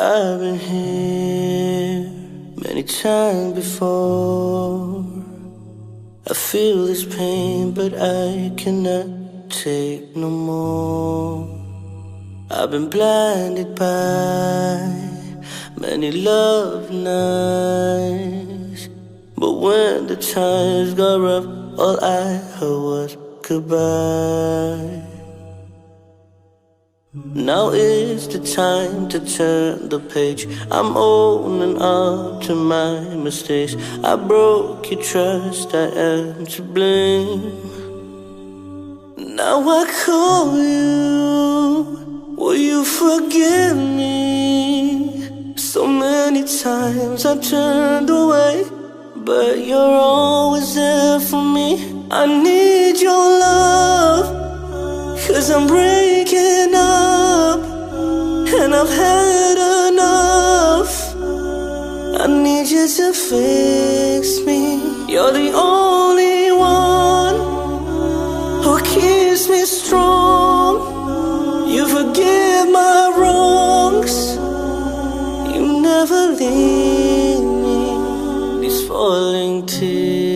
I've been here many times before. I feel this pain, but I cannot take no more. I've been blinded by many love nights, but when the times got rough, all I heard was goodbye. Now is the time to turn the page. I'm owning up to my mistakes. I broke your trust, I am to blame. Now I call you, will you forgive me? So many times I turned away, but you're always there for me. I need your love, 'cause I'm breaking up, and I've had enough. I need you to fix me. You're the only one who keeps me strong. You forgive my wrongs, you never leave me. These falling tears